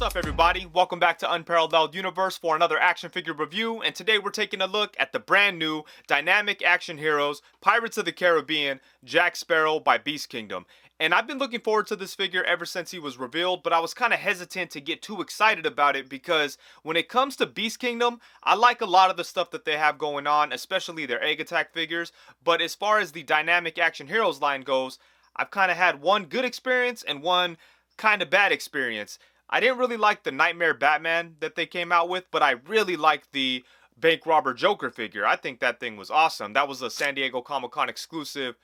What's up, everybody? Welcome back to Unparalleled Universe for another action figure review, and today we're taking a look at the brand new Dynamic Action Heroes Pirates of the Caribbean Jack Sparrow by Beast Kingdom. And I've been looking forward to this figure ever since he was revealed, but I was kind of hesitant to get too excited about it because when it comes to Beast Kingdom, I like a lot of the stuff that they have going on, especially their Egg Attack figures, but as far as the Dynamic Action Heroes line goes, I've kind of had one good experience and one kind of bad experience. I didn't really like the Nightmare Batman that they came out with, but I really liked the Bank Robber Joker figure. I think that thing was awesome. That was a San Diego Comic-Con exclusive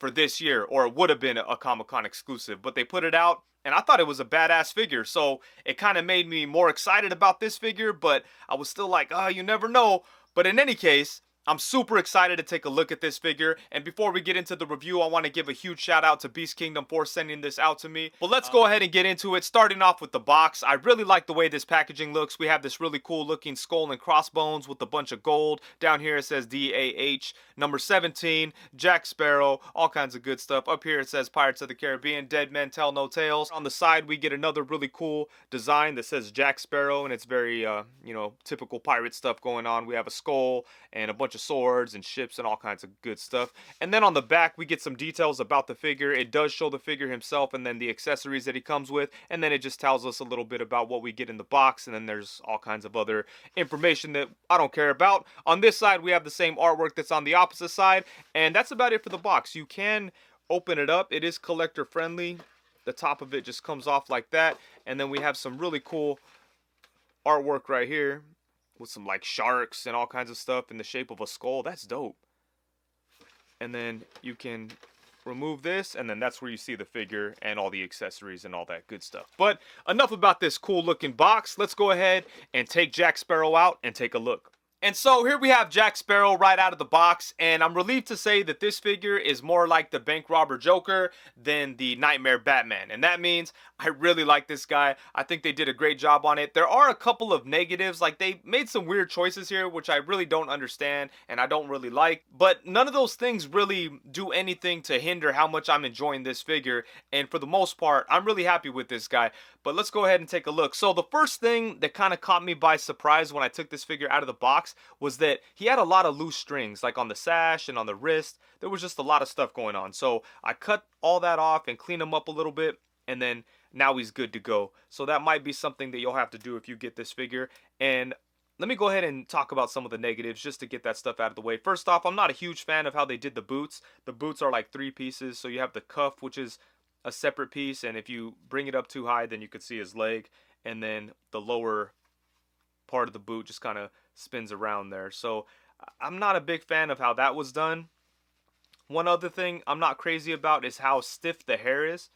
for this year, or it would have been a Comic-Con exclusive, but they put it out, and I thought it was a badass figure, so it kind of made me more excited about this figure, but I was still like, oh, you never know. But in any case, I'm super excited to take a look at this figure, and before we get into the review, I want to give a huge shout out to Beast Kingdom for sending this out to me. But let's go ahead and get into it, starting off with the box. I really like the way this packaging looks. We have this really cool looking skull and crossbones with a bunch of gold. Down here it says DAH, number 17, Jack Sparrow, all kinds of good stuff. Up here it says Pirates of the Caribbean, Dead Men Tell No Tales. On the side we get another really cool design that says Jack Sparrow, and it's very, typical pirate stuff going on. We have a skull and a bunch of swords and ships and all kinds of good stuff. And then on the back we get some details about the figure. It does show the figure himself and then the accessories that he comes with, and then it just tells us a little bit about what we get in the box, and then there's all kinds of other information that I don't care about. On this side we have the same artwork that's on the opposite side, and that's about it for the box. You can open it up. It is collector friendly. The top of it just comes off like that, and then we have some really cool artwork right here with some like sharks and all kinds of stuff in the shape of a skull. That's dope. And then you can remove this, and then that's where you see the figure and all the accessories and all that good stuff. But enough about this cool looking box. Let's go ahead and take Jack Sparrow out and take a look. And so here we have Jack Sparrow right out of the box, and I'm relieved to say that this figure is more like the Bank Robber Joker than the Nightmare Batman, and that means I really like this guy. I think they did a great job on it. There are a couple of negatives, like they made some weird choices here which I really don't understand and I don't really like, but none of those things really do anything to hinder how much I'm enjoying this figure, and for the most part I'm really happy with this guy. But let's go ahead and take a look. So the first thing that kind of caught me by surprise when I took this figure out of the box was that he had a lot of loose strings, like on the sash and on the wrist. There was just a lot of stuff going on. So I cut all that off and cleaned him up a little bit, and then now he's good to go. So that might be something that you'll have to do if you get this figure. And let me go ahead and talk about some of the negatives just to get that stuff out of the way. First off, I'm not a huge fan of how they did the boots. The boots are like 3 pieces. So you have the cuff, which is a separate piece, and if you bring it up too high then you could see his leg, and then the lower part of the boot just kind of spins around there. So I'm not a big fan of how that was done. One other thing I'm not crazy about is how stiff the hair is,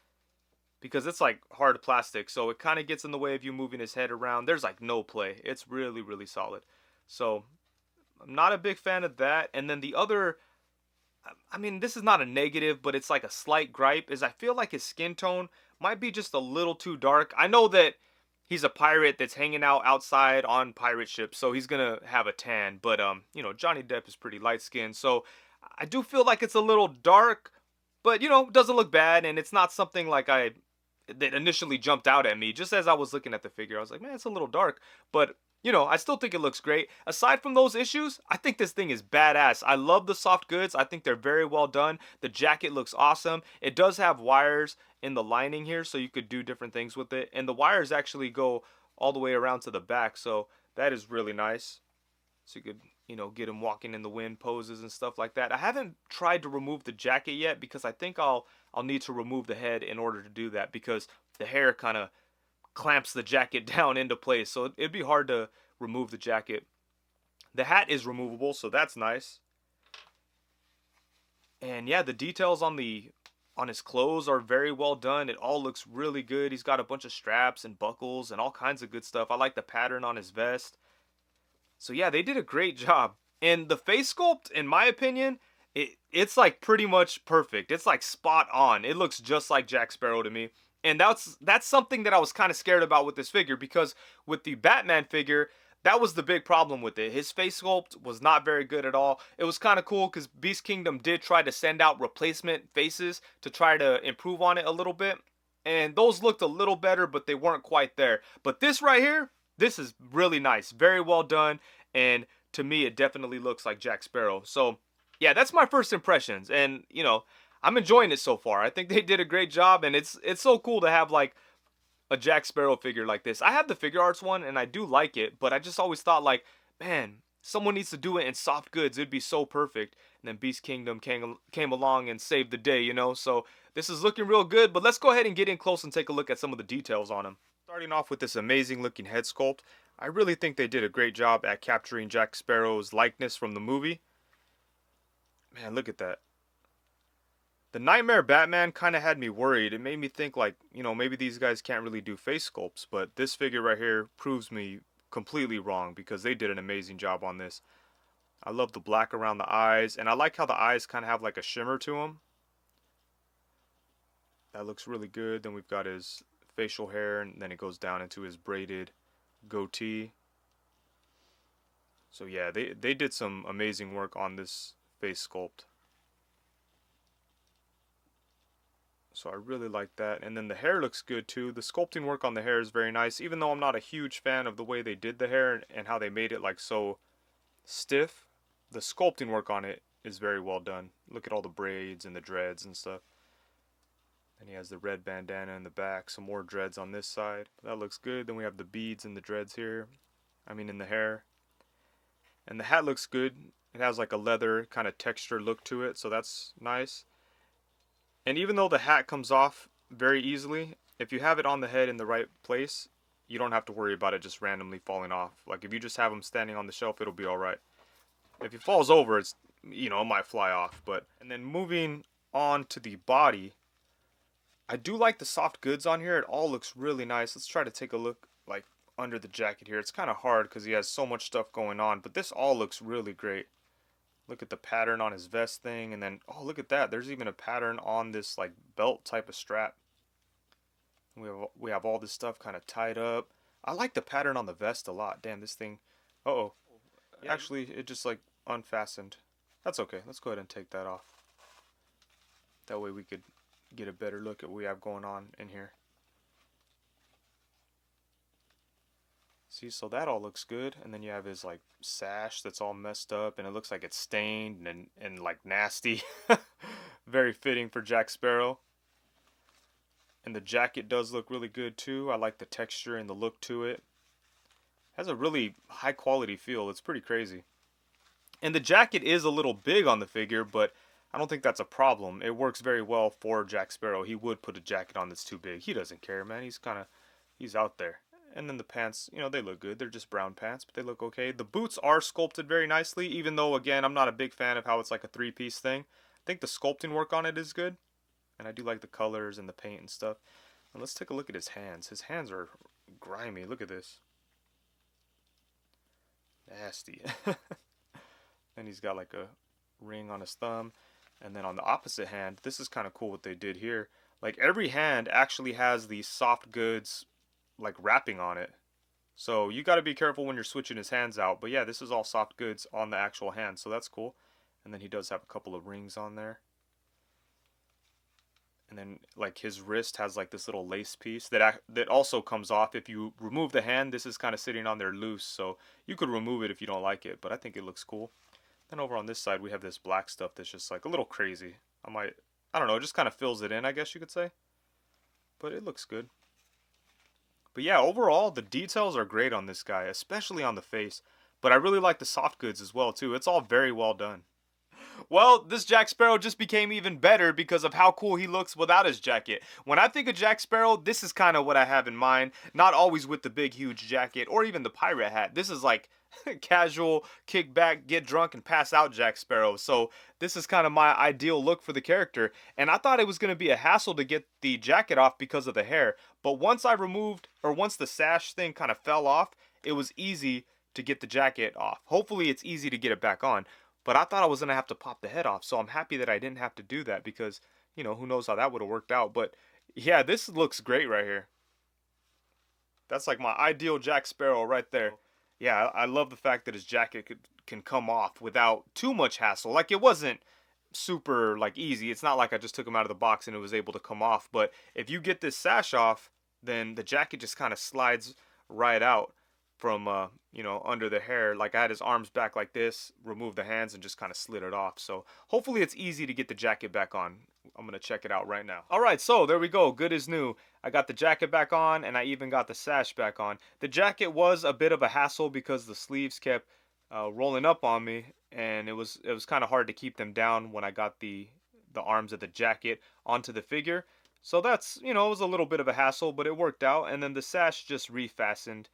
because it's like hard plastic, so it kind of gets in the way of you moving his head around. There's like no play. It's really, really solid. So I'm not a big fan of that. And then the other, I mean, this is not a negative, but it's like a slight gripe, is I feel like his skin tone might be just a little too dark. I know that he's a pirate that's hanging out outside on pirate ships, so he's gonna have a tan, but Johnny Depp is pretty light skinned, so I do feel like it's a little dark, but doesn't look bad, and it's not something like that initially jumped out at me. Just as I was looking at the figure, I was like, man, it's a little dark, but I still think it looks great. Aside from those issues, I think this thing is badass. I love the soft goods. I think they're very well done. The jacket looks awesome. It does have wires in the lining here, so you could do different things with it. And the wires actually go all the way around to the back, so that is really nice. So you could, get him walking in the wind poses and stuff like that. I haven't tried to remove the jacket yet because I think I'll need to remove the head in order to do that, because the hair kind of clamps the jacket down into place, so it'd be hard to remove the jacket. The hat is removable, so that's nice. And yeah, the details on his clothes are very well done. It all looks really good. He's got a bunch of straps and buckles and all kinds of good stuff. I like the pattern on his vest. So yeah, they did a great job. And the face sculpt, in my opinion, it's like pretty much perfect. It's like spot on. It looks just like Jack Sparrow to me. And that's something that I was kind of scared about with this figure, because with the Batman figure, that was the big problem with it. His face sculpt was not very good at all. It was kind of cool because Beast Kingdom did try to send out replacement faces to try to improve on it a little bit. and those looked a little better, but they weren't quite there. But this right here, this is really nice, very well done, and to me, it definitely looks like Jack Sparrow. So, yeah, that's my first impressions, and I'm enjoying it so far. I think they did a great job, and it's so cool to have like a Jack Sparrow figure like this. I have the Figure Arts one, and I do like it, but I just always thought like, man, someone needs to do it in soft goods. It'd be so perfect. And then Beast Kingdom came along and saved the day, So this is looking real good, but let's go ahead and get in close and take a look at some of the details on him. Starting off with this amazing looking head sculpt, I really think they did a great job at capturing Jack Sparrow's likeness from the movie. Man, look at that. The Nightmare Batman kind of had me worried. It made me think like, maybe these guys can't really do face sculpts, but this figure right here proves me completely wrong because they did an amazing job on this. I love the black around the eyes, and I like how the eyes kind of have like a shimmer to them. That looks really good. Then we've got his facial hair, and then it goes down into his braided goatee. So yeah, they did some amazing work on this face sculpt. So I really like that. And then the hair looks good too. The sculpting work on the hair is very nice, even though I'm not a huge fan of the way they did the hair and how they made it like so stiff. The sculpting work on it is very well done. Look at all the braids and the dreads and stuff. And he has the red bandana in the back, some more dreads on this side. That looks good. Then we have the beads and the dreads here. In the hair. And the hat looks good. It has like a leather kind of texture look to it, so that's nice. And even though the hat comes off very easily, if you have it on the head in the right place, you don't have to worry about it just randomly falling off. Like if you just have him standing on the shelf, it'll be alright. If it falls over, it might fly off. And then moving on to the body, I do like the soft goods on here. It all looks really nice. Let's try to take a look like under the jacket here. It's kind of hard because he has so much stuff going on, but this all looks really great. Look at the pattern on his vest thing, and then, oh, look at that. There's even a pattern on this, like, belt type of strap. We have all this stuff kind of tied up. I like the pattern on the vest a lot. Damn, this thing, uh-oh. Yeah. Actually, it just, like, unfastened. That's okay. Let's go ahead and take that off. That way we could get a better look at what we have going on in here. See, so that all looks good, and then you have his like sash that's all messed up, and it looks like it's stained and like nasty. Very fitting for Jack Sparrow. And the jacket does look really good too. I like the texture and the look to it. Has a really high quality feel. It's pretty crazy. And the jacket is a little big on the figure, but I don't think that's a problem. It works very well for Jack Sparrow. He would put a jacket on that's too big. He doesn't care, man. He's out there. And then the pants, they look good. They're just brown pants, but they look okay. The boots are sculpted very nicely, even though, again, I'm not a big fan of how it's like a three-piece thing. I think the sculpting work on it is good. And I do like the colors and the paint and stuff. And let's take a look at his hands. His hands are grimy. Look at this. Nasty. Then he's got like a ring on his thumb. And then on the opposite hand, this is kind of cool what they did here. Like every hand actually has these soft goods like wrapping on it. So you got to be careful when you're switching his hands out. But yeah, this is all soft goods on the actual hand. So that's cool. And then he does have a couple of rings on there. And then like his wrist has like this little lace piece that also comes off. If you remove the hand, this is kind of sitting on there loose. So you could remove it if you don't like it. But I think it looks cool. Then over on this side, we have this black stuff that's just like a little crazy. I don't know, it just kind of fills it in, I guess you could say. But it looks good. But yeah, overall, the details are great on this guy, especially on the face. But I really like the soft goods as well, too. It's all very well done. Well, this Jack Sparrow just became even better because of how cool he looks without his jacket. When I think of Jack Sparrow, this is kind of what I have in mind. Not always with the big, huge jacket or even the pirate hat. This is like casual, kick back, get drunk, and pass out Jack Sparrow. So this is kind of my ideal look for the character. And I thought it was going to be a hassle to get the jacket off because of the hair. But once the sash thing kind of fell off, it was easy to get the jacket off. Hopefully it's easy to get it back on. But I thought I was going to have to pop the head off, so I'm happy that I didn't have to do that because, who knows how that would have worked out. But yeah, this looks great right here. That's like my ideal Jack Sparrow right there. Yeah, I love the fact that his jacket can come off without too much hassle. Like it wasn't super like easy. It's not like I just took him out of the box and it was able to come off. But if you get this sash off, then the jacket just kind of slides right out from you know, under the hair. Like I had his arms back like this, removed the hands and just kind of slid it off. So hopefully it's easy to get the jacket back on. I'm gonna check it out right now. All right, so there we go. Good as new. I got the jacket back on and I even got the sash back on. The jacket was a bit of a hassle because the sleeves kept rolling up on me, and it was kind of hard to keep them down when I got the arms of the jacket onto the figure. So that's, you know, it was a little bit of a hassle, but it worked out. And then the sash just refastened,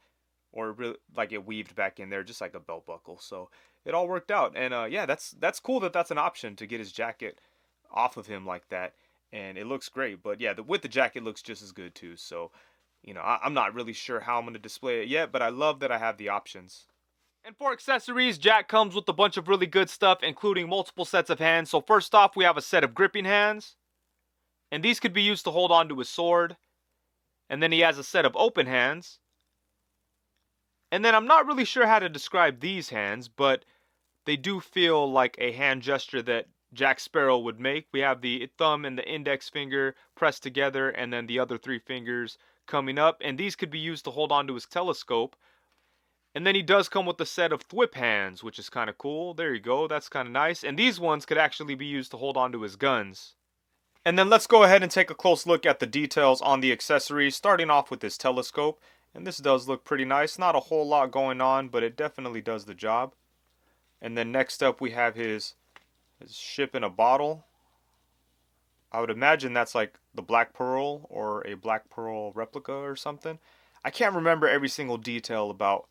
or really, like it weaved back in there just like a belt buckle. So it all worked out. And yeah, that's cool that that's an option to get his jacket off of him like that, and it looks great. But yeah, with the jacket looks just as good too. So you know, I'm not really sure how I'm going to display it yet, but I love that I have the options. And for accessories, Jack comes with a bunch of really good stuff, including multiple sets of hands. So first off, we have a set of gripping hands, and these could be used to hold on to his sword. And then he has a set of open hands. And then I'm not really sure how to describe these hands, but they do feel like a hand gesture that Jack Sparrow would make. We have the thumb and the index finger pressed together, and then the other three fingers coming up. And these could be used to hold on to his telescope. And then he does come with a set of thwip hands, which is kind of cool. There you go, that's kind of nice. And these ones could actually be used to hold on to his guns. And then let's go ahead and take a close look at the details on the accessories, starting off with his telescope. And this does look pretty nice. Not a whole lot going on, but it definitely does the job. And then next up we have his ship in a bottle. I would imagine that's like the Black Pearl or a Black Pearl replica or something. I can't remember every single detail about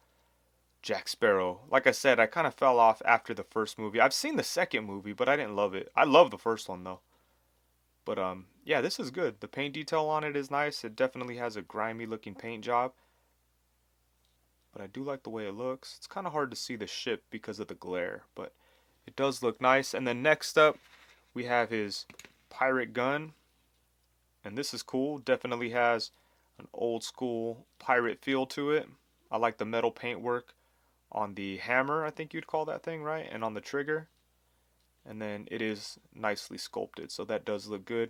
Jack Sparrow. Like I said, I kind of fell off after the first movie. I've seen the second movie, but I didn't love it. I love the first one though. But yeah, this is good. The paint detail on it is nice. It definitely has a grimy looking paint job. But I do like the way it looks. It's kind of hard to see the ship because of the glare, but it does look nice. And then next up, we have his pirate gun. And this is cool. Definitely has an old school pirate feel to it. I like the metal paintwork on the hammer, I think you'd call that thing, right? And on the trigger. And then it is nicely sculpted, so that does look good.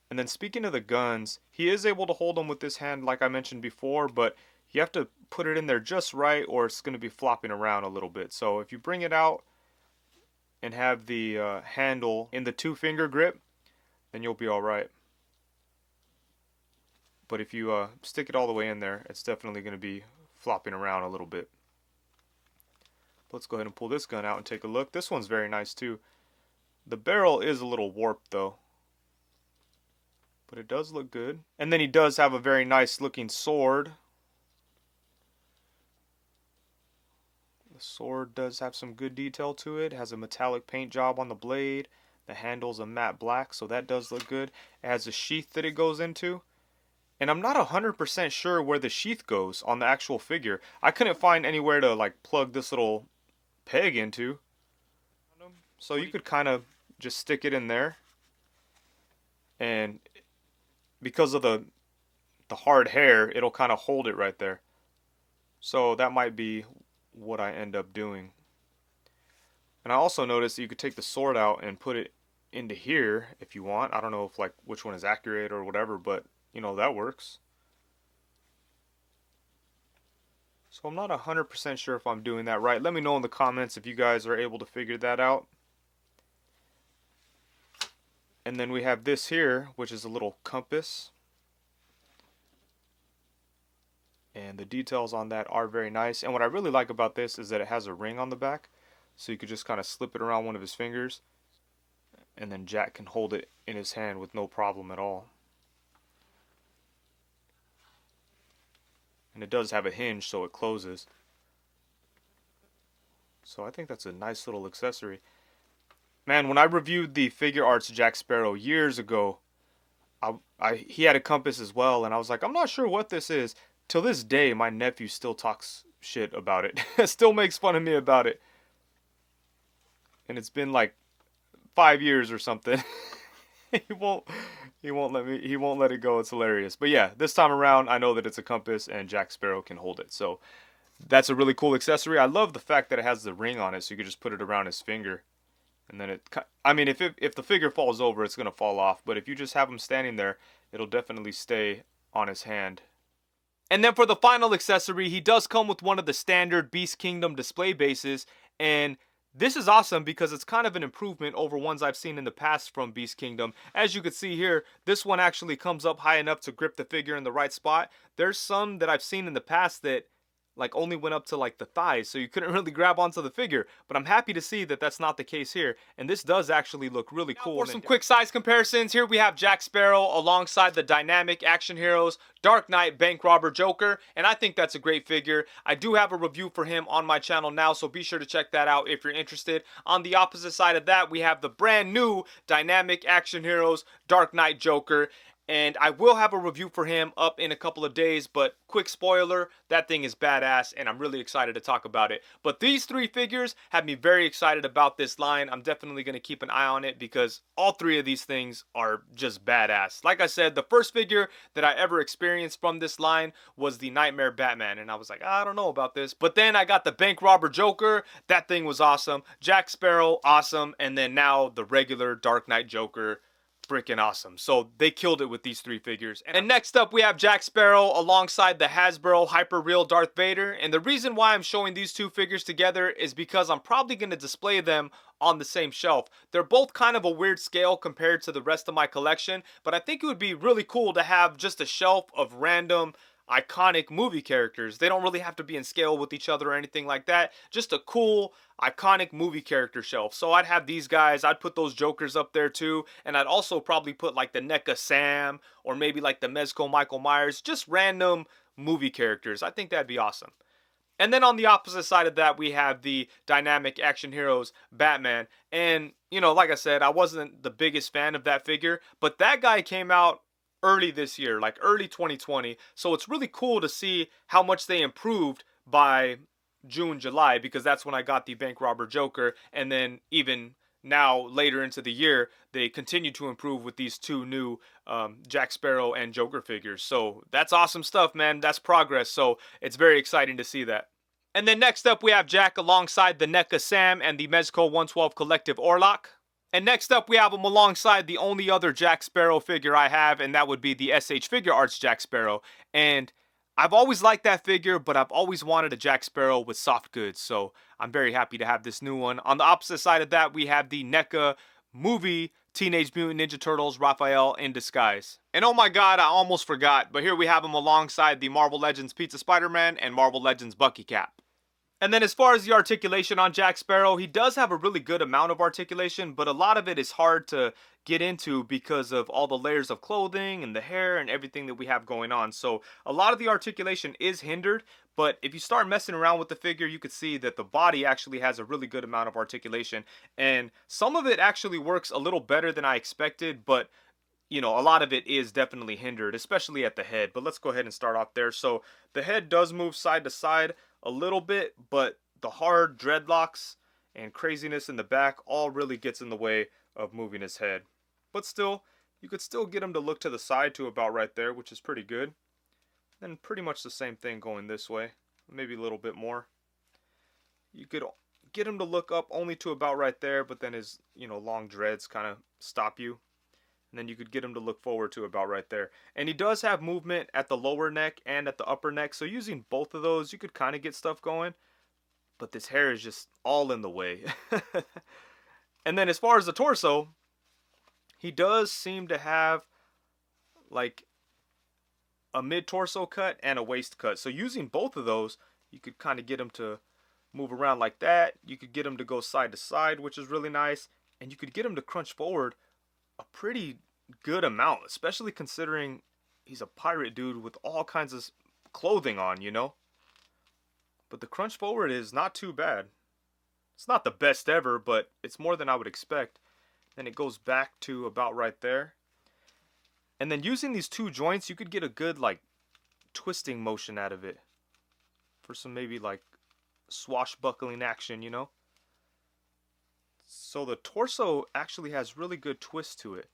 And then speaking of the guns, he is able to hold them with this hand like I mentioned before, but you have to put it in there just right or it's going to be flopping around a little bit. So if you bring it out and have the handle in the 2-finger grip, then you'll be alright. But if you stick it all the way in there, it's definitely going to be flopping around a little bit. Let's go ahead and pull this gun out and take a look. This one's very nice too. The barrel is a little warped though, but it does look good. And then he does have a very nice looking sword. The sword does have some good detail to it. It has a metallic paint job on the blade. The handle's a matte black, so that does look good. It has a sheath that it goes into. And I'm not 100% sure where the sheath goes on the actual figure. I couldn't find anywhere to like plug this little peg into. So you could kind of just stick it in there. And because of the hard hair, it'll kind of hold it right there. So that might be what I end up doing. And I also noticed that you could take the sword out and put it into here if you want. I don't know if like which one is accurate or whatever, but you know, that works. So I'm not 100% sure if I'm doing that right. Let me know in the comments if you guys are able to figure that out. And then we have this here, which is a little compass. And the details on that are very nice. And what I really like about this is that it has a ring on the back. So you could just kind of slip it around one of his fingers. And then Jack can hold it in his hand with no problem at all. And it does have a hinge so it closes. So I think that's a nice little accessory. Man, when I reviewed the Figure Arts Jack Sparrow years ago, he had a compass as well, and I was like, I'm not sure what this is. Till this day, my nephew still talks shit about it. Still makes fun of me about it. And it's been like 5 years or something. He won't let it go. It's hilarious. But yeah, this time around I know that it's a compass and Jack Sparrow can hold it. So that's a really cool accessory. I love the fact that it has the ring on it so you can just put it around his finger And then I mean, if the figure falls over, it's gonna fall off. But if you just have him standing there, it'll definitely stay on his hand. And then for the final accessory, he does come with one of the standard Beast Kingdom display bases, and this is awesome because it's kind of an improvement over ones I've seen in the past from Beast Kingdom. As you can see here, this one actually comes up high enough to grip the figure in the right spot. There's some that I've seen in the past that like only went up to like the thighs, so you couldn't really grab onto the figure. But I'm happy to see that that's not the case here, and this does actually look really cool. For some quick size comparisons, here we have Jack Sparrow alongside the dynamic action heroes Dark Knight, Bank Robber, Joker, and I think that's a great figure. I do have a review for him on my channel now, so be sure to check that out if you're interested. On the opposite side of that, we have the brand new dynamic action heroes Dark Knight, Joker. And I will have a review for him up in a couple of days, but quick spoiler, that thing is badass and I'm really excited to talk about it. But these three figures have me very excited about this line. I'm definitely going to keep an eye on it because all three of these things are just badass. Like I said, the first figure that I ever experienced from this line was the Nightmare Batman, and I was like, I don't know about this. But then I got the Bank Robber Joker. That thing was awesome. Jack Sparrow, awesome. And then now the regular Dark Knight Joker, freaking awesome. So they killed it with these three figures. And next up we have Jack Sparrow alongside the Hasbro Hyper Real Darth Vader. And the reason why I'm showing these two figures together is because I'm probably going to display them on the same shelf. They're both kind of a weird scale compared to the rest of my collection, but I think it would be really cool to have just a shelf of random iconic movie characters. They don't really have to be in scale with each other or anything like that. Just a cool iconic movie character shelf. So I'd have these guys, I'd put those Jokers up there too, and I'd also probably put like the NECA Sam or maybe like the Mezco Michael Myers, just random movie characters. I think that'd be awesome. And then on the opposite side of that, we have the dynamic action heroes Batman. And, you know, like I said, I wasn't the biggest fan of that figure, but that guy came out early this year, like early 2020. So it's really cool to see how much they improved by June, July, because that's when I got the Bank Robber Joker. And then even now, later into the year, they continue to improve with these two new Jack Sparrow and Joker figures. So that's awesome stuff, man. That's progress. So it's very exciting to see that. And then next up, we have Jack alongside the NECA Sam and the Mezco 112 Collective Orlok. And next up, we have him alongside the only other Jack Sparrow figure I have, and that would be the SH Figure Arts Jack Sparrow. And I've always liked that figure, but I've always wanted a Jack Sparrow with soft goods, so I'm very happy to have this new one. On the opposite side of that, we have the NECA movie Teenage Mutant Ninja Turtles Raphael in disguise. And oh my god, I almost forgot, but here we have him alongside the Marvel Legends Pizza Spider-Man and Marvel Legends Bucky Cap. And then as far as the articulation on Jack Sparrow, he does have a really good amount of articulation, but a lot of it is hard to get into because of all the layers of clothing and the hair and everything that we have going on. So a lot of the articulation is hindered, but if you start messing around with the figure, you could see that the body actually has a really good amount of articulation. And some of it actually works a little better than I expected, but you know, a lot of it is definitely hindered, especially at the head. But let's go ahead and start off there. So the head does move side to side a little bit, but the hard dreadlocks and craziness in the back all really gets in the way of moving his head. But still, you could still get him to look to the side to about right there, which is pretty good. Then pretty much the same thing going this way, maybe a little bit more. You could get him to look up only to about right there, but then his, you know, long dreads kind of stop you. And then you could get him to look forward to about right there. And he does have movement at the lower neck and at the upper neck. So using both of those, you could kind of get stuff going. But this hair is just all in the way. And then as far as the torso, he does seem to have like a mid-torso cut and a waist cut. So using both of those, you could kind of get him to move around like that. You could get him to go side to side, which is really nice. And you could get him to crunch forward a pretty good amount, especially considering he's a pirate dude with all kinds of clothing on, you know. But the crunch forward is not too bad. It's not the best ever, but it's more than I would expect. Then it goes back to about right there. And then using these two joints, you could get a good like twisting motion out of it for some maybe like swashbuckling action, you know. So the torso actually has really good twist to it.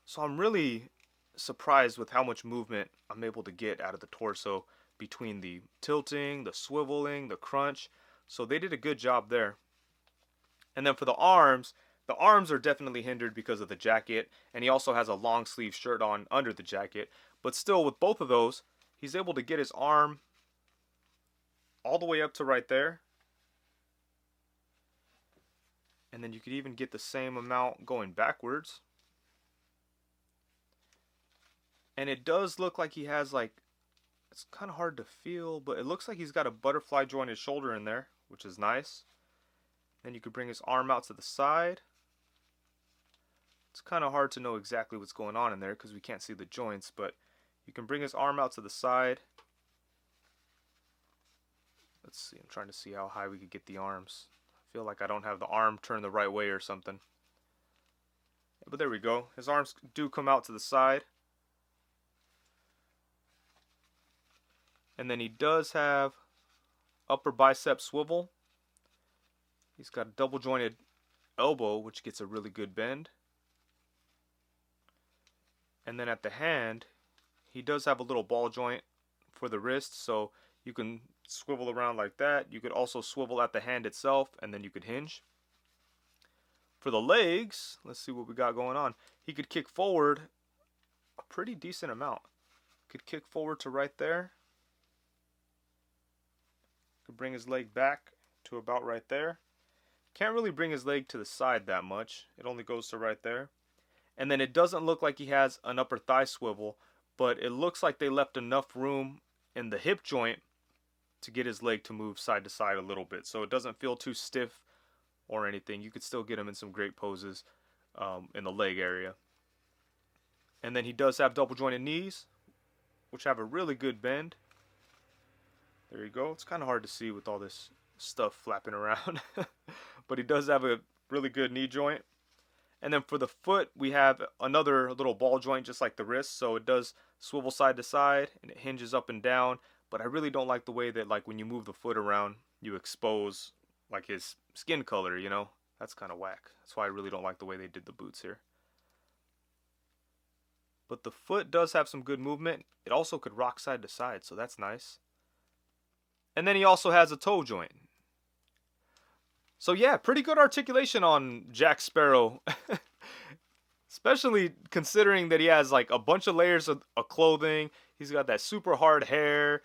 So I'm really surprised with how much movement I'm able to get out of the torso between the tilting, the swiveling, the crunch. So they did a good job there. And then for the arms are definitely hindered because of the jacket, and he also has a long sleeve shirt on under the jacket. But still, with both of those, he's able to get his arm all the way up to right there. And then you could even get the same amount going backwards. And it does look like he has like, it's kind of hard to feel, but it looks like he's got a butterfly jointed shoulder in there, which is nice. Then you could bring his arm out to the side. It's kind of hard to know exactly what's going on in there because we can't see the joints, but you can bring his arm out to the side. Let's see, I'm trying to see how high we could get the arms. I feel like I don't have the arm turned the right way or something. But there we go. His arms do come out to the side. And then he does have upper bicep swivel. He's got a double jointed elbow, which gets a really good bend. And then at the hand, he does have a little ball joint for the wrist, so you can swivel around like that. You could also swivel at the hand itself, and then you could hinge. For the legs, let's see what we got going on. He could kick forward a pretty decent amount. Could kick forward to right there. Could bring his leg back to about right there. Can't really bring his leg to the side that much. It only goes to right there. And then it doesn't look like he has an upper thigh swivel, but it looks like they left enough room in the hip joint to get his leg to move side to side a little bit. So it doesn't feel too stiff or anything. You could still get him in some great poses in the leg area. And then he does have double jointed knees, which have a really good bend. There you go. It's kind of hard to see with all this stuff flapping around. But he does have a really good knee joint. And then for the foot, we have another little ball joint just like the wrist. So it does swivel side to side and it hinges up and down. But I really don't like the way that like when you move the foot around, you expose like his skin color, you know. That's kind of whack. That's why I really don't like the way they did the boots here. But the foot does have some good movement. It also could rock side to side, so that's nice. And then he also has a toe joint. So yeah, pretty good articulation on Jack Sparrow. Especially considering that he has like a bunch of layers of clothing. He's got that super hard hair.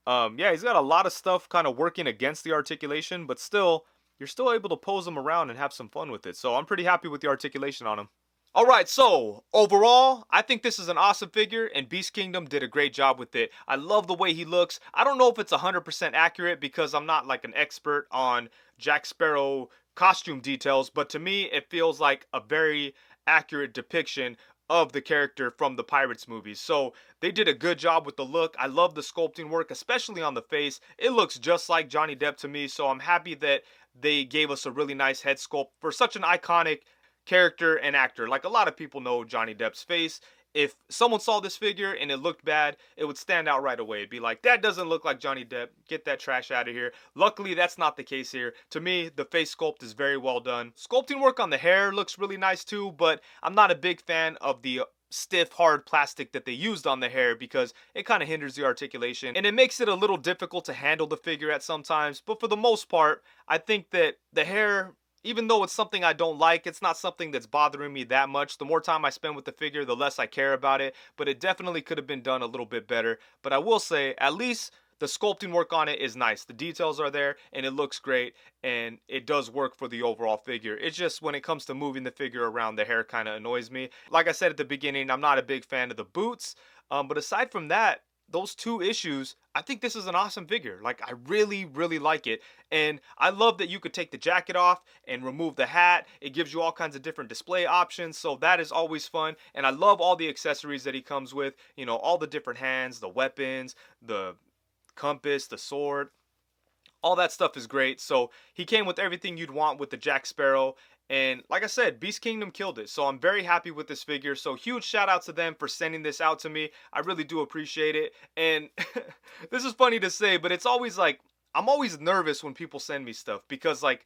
Yeah, he's got a lot of stuff kind of working against the articulation, but still, you're still able to pose him around and have some fun with it. So I'm pretty happy with the articulation on him. Alright, so overall, I think this is an awesome figure, and Beast Kingdom did a great job with it. I love the way he looks. I don't know if it's 100% accurate because I'm not like an expert on Jack Sparrow costume details, but to me, it feels like a very accurate depiction of the character from the Pirates movies. So they did a good job with the look. I love the sculpting work, especially on the face. It looks just like Johnny Depp to me, so I'm happy that they gave us a really nice head sculpt for such an iconic character and actor. Like a lot of people know Johnny Depp's face. If someone saw this figure and it looked bad, it would stand out right away. It'd be like, that doesn't look like Johnny Depp. Get that trash out of here. Luckily, that's not the case here. To me, the face sculpt is very well done. Sculpting work on the hair looks really nice too, but I'm not a big fan of the stiff, hard plastic that they used on the hair because it kind of hinders the articulation and it makes it a little difficult to handle the figure at sometimes. But for the most part, I think that the hair, even though it's something I don't like, it's not something that's bothering me that much. The more time I spend with the figure, the less I care about it. But it definitely could have been done a little bit better. But I will say, at least the sculpting work on it is nice. The details are there, and it looks great, and it does work for the overall figure. It's just when it comes to moving the figure around, the hair kind of annoys me. Like I said at the beginning, I'm not a big fan of the boots. But aside from that, those two issues, I think this is an awesome figure. Like, I really, really like it. And I love that you could take the jacket off and remove the hat. It gives you all kinds of different display options, so that is always fun. And I love all the accessories that he comes with. You know, all the different hands, the weapons, the compass, the sword. All that stuff is great. So he came with everything you'd want with the Jack Sparrow. And like I said, Beast Kingdom killed it. So I'm very happy with this figure. So huge shout out to them for sending this out to me. I really do appreciate it. And this is funny to say, but it's always like, I'm always nervous when people send me stuff because like,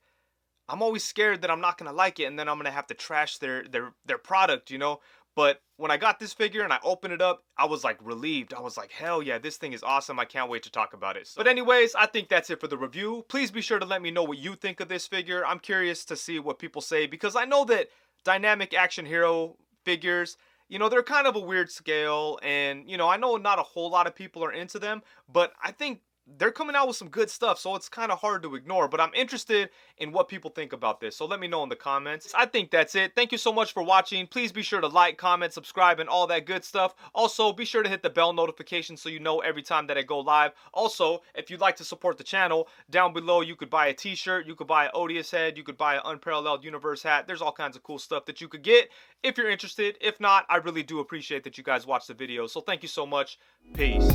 I'm always scared that I'm not going to like it and then I'm going to have to trash their product, you know. But when I got this figure and I opened it up, I was like relieved. I was like, hell yeah, this thing is awesome. I can't wait to talk about it. But anyways, I think that's it for the review. Please be sure to let me know what you think of this figure. I'm curious to see what people say, because I know that dynamic action hero figures, you know, they're kind of a weird scale, and you know, I know not a whole lot of people are into them, but I think they're coming out with some good stuff, so it's kind of hard to ignore. But I'm interested in what people think about this, so let me know in the comments. I think that's it. Thank you so much for watching. Please be sure to like, comment, subscribe, and all that good stuff. Also, be sure to hit the bell notification so you know every time that I go live. Also, if you'd like to support the channel, down below you could buy a t-shirt, you could buy an Odious head, you could buy an Unparalleled Universe hat. There's all kinds of cool stuff that you could get if you're interested. If not, I really do appreciate that you guys watch the video, so thank you so much. Peace.